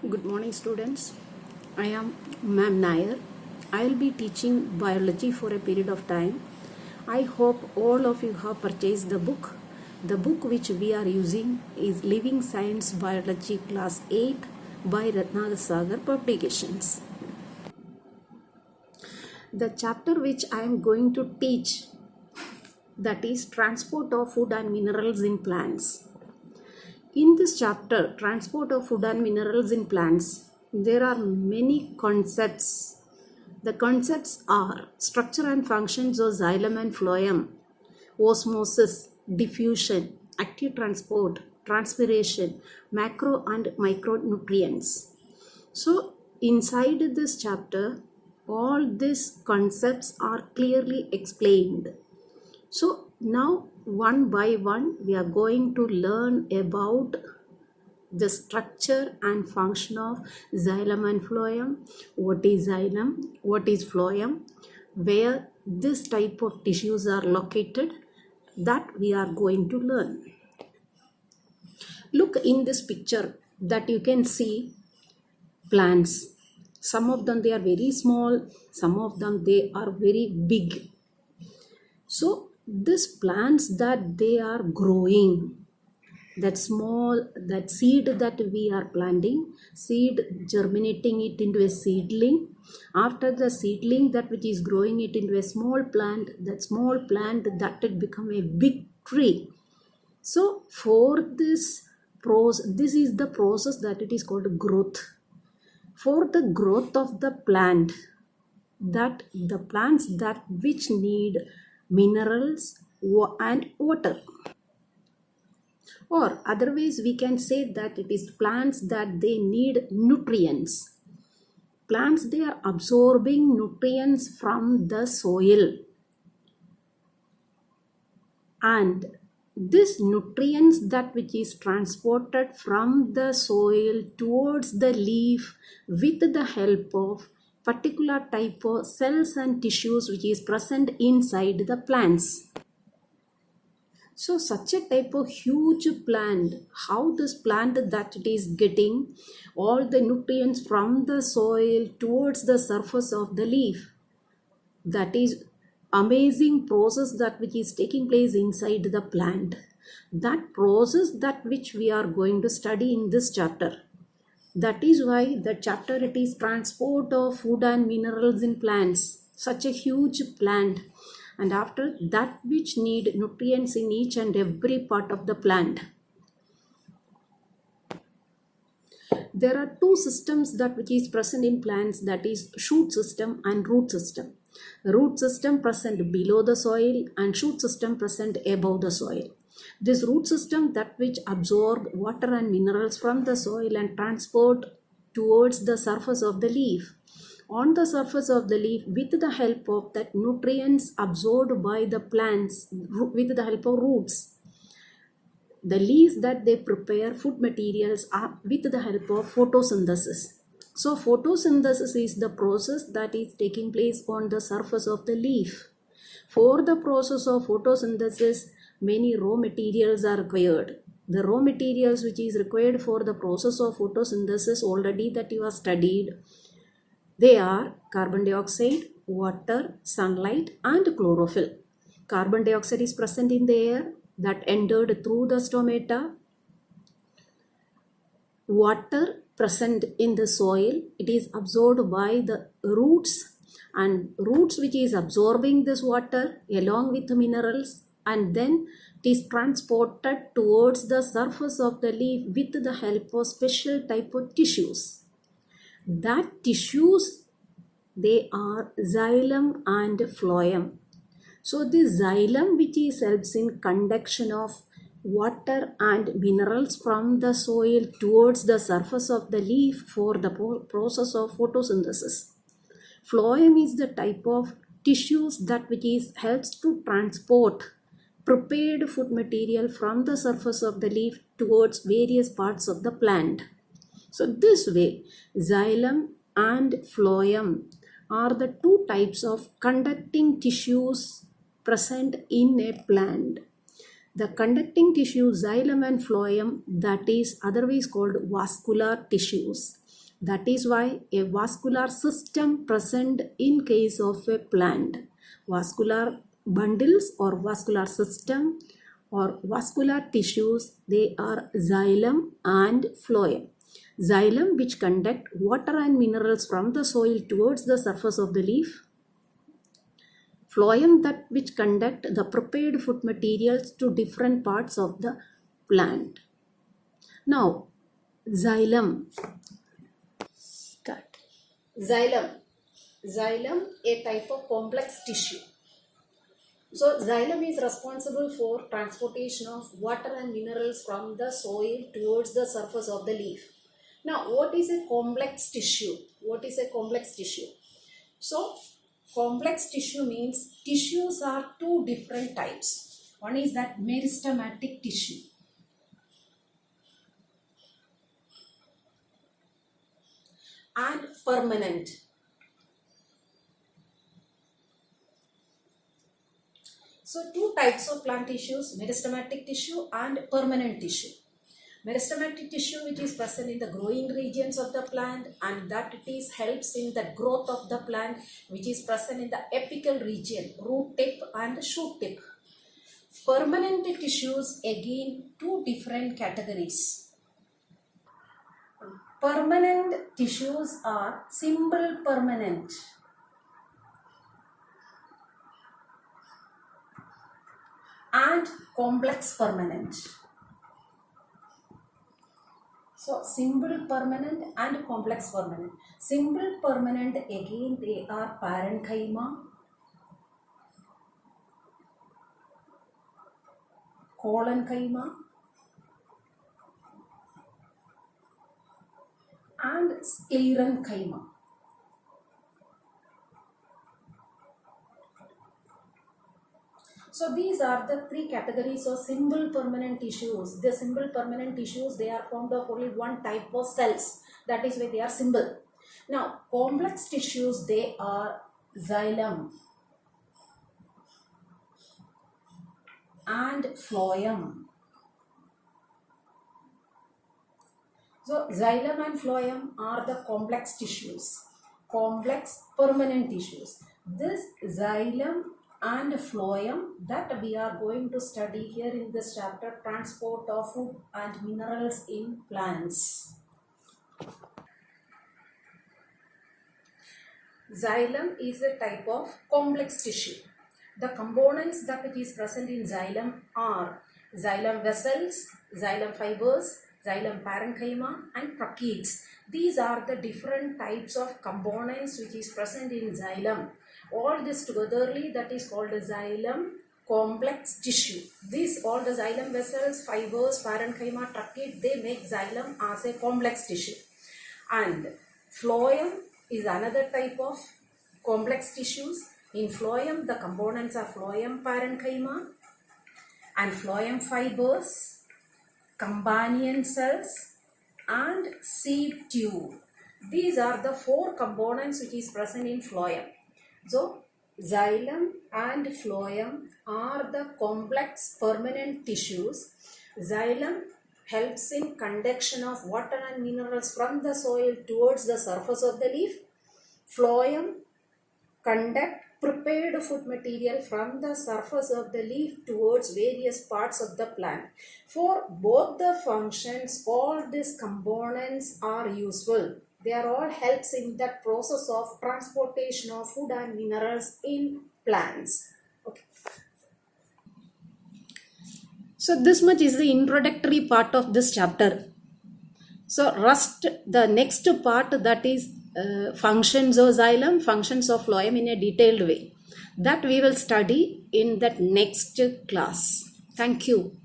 Good morning, students. I am Ma'am Nair. I will be teaching biology for a period of time. I hope all of you have purchased the book. The book which we are using is Living Science Biology Class 8 by Ratnasagar Publications. The chapter which I am going to teach, that is transport of food and minerals in plants. In this chapter, transport of food and minerals in plants, there are many concepts. The concepts are structure and functions of xylem and phloem, osmosis, diffusion, active transport, transpiration, macro and micronutrients. So, inside this chapter, all these concepts are clearly explained. So now one by one we are going to learn about the structure and function of xylem and phloem. What is xylem? What is phloem? Where this type of tissues are located, that we are going to learn. Look in this picture that you can see plants. Some of them they are very small, some of them they are very big. So these plants that they are growing, that small, that seed that we are planting, seed germinating it into a seedling. After the seedling, that which is growing it into a small plant, that small plant that it become a big tree. So for this process, this is the process that it is called growth. For the growth of the plant, that the plants that which need minerals and water, or otherwise we can say that it is plants that they need nutrients. Plants they are absorbing nutrients from the soil, and this nutrients that which is transported from the soil towards the leaf with the help of particular type of cells and tissues which is present inside the plants. So such a type of huge plant, how this plant that it is getting all the nutrients from the soil towards the surface of the leaf, that is amazing process that which is taking place inside the plant. That process that which we are going to study in this chapter. That is why the chapter it is transport of food and minerals in plants. Such a huge plant, and after that which need nutrients in each and every part of the plant. There are two systems that which is present in plants, that is shoot system and root system. Root system present below the soil and shoot system present above the soil. This root system that which absorb water and minerals from the soil and transport towards the surface of the leaf. On the surface of the leaf, with the help of that nutrients absorbed by the plants with the help of roots, the leaves that they prepare food materials are with the help of photosynthesis. So photosynthesis is the process that is taking place on the surface of the leaf. For the process of photosynthesis, many raw materials are required. The raw materials which is required for the process of photosynthesis already that you have studied, they are carbon dioxide, water, sunlight and chlorophyll. Carbon dioxide is present in the air that entered through the stomata. Water present in the soil, it is absorbed by the roots, and roots which is absorbing this water along with the minerals, and then it is transported towards the surface of the leaf with the help of special type of tissues. That tissues, they are xylem and phloem. So the xylem which is helps in conduction of water and minerals from the soil towards the surface of the leaf for the process of photosynthesis. Phloem is the type of tissues that which is helps to transport prepared food material from the surface of the leaf towards various parts of the plant. So this way, xylem and phloem are the two types of conducting tissues present in a plant. The conducting tissue xylem and phloem, that is otherwise called vascular tissues. That is why a vascular system present in case of a plant. Vascular bundles or vascular system or vascular tissues, they are xylem and phloem. Xylem, which conduct water and minerals from the soil towards the surface of the leaf. Phloem, that which conduct the prepared food materials to different parts of the plant. Now, xylem. Start. Xylem, a type of complex tissue. So, xylem is responsible for transportation of water and minerals from the soil towards the surface of the leaf. Now, what is a complex tissue? What is a complex tissue? So, complex tissue means tissues are two different types. One is that meristematic tissue. And permanent. So, two types of plant tissues, meristematic tissue and permanent tissue. Meristematic tissue, which is present in the growing regions of the plant, and that it is helps in the growth of the plant, which is present in the apical region, root tip and shoot tip. Permanent tissues, again, two different categories. Permanent tissues are simple permanent and complex permanent. So, simple permanent and complex permanent. Simple permanent, again, they are parenchyma, collenchyma, and sclerenchyma. So these are the three categories of simple permanent tissues. The simple permanent tissues, they are formed of only one type of cells. That is why they are simple. Now, complex tissues, they are xylem and phloem. So, xylem and phloem are the complex tissues, complex permanent tissues. This xylem and phloem that we are going to study here in this chapter, transport of food and minerals in plants. Xylem is a type of complex tissue. The components that it is present in xylem are xylem vessels, xylem fibers, xylem parenchyma and tracheids. These are the different types of components which is present in xylem. All this togetherly, that is called a xylem complex tissue. These all the xylem vessels, fibers, parenchyma, tracheids, they make xylem as a complex tissue. And phloem is another type of complex tissues. In phloem, the components are phloem parenchyma and phloem fibers, companion cells and seed tube. These are the four components which is present in phloem. So, xylem and phloem are the complex permanent tissues. Xylem helps in conduction of water and minerals from the soil towards the surface of the leaf. Phloem conduct prepared food material from the surface of the leaf towards various parts of the plant. For both the functions, all these components are useful. They are all helps in the process of transportation of food and minerals in plants. Okay. So this much is the introductory part of this chapter. So the next part, that is functions of xylem, functions of phloem in a detailed way. That we will study in that next class. Thank you.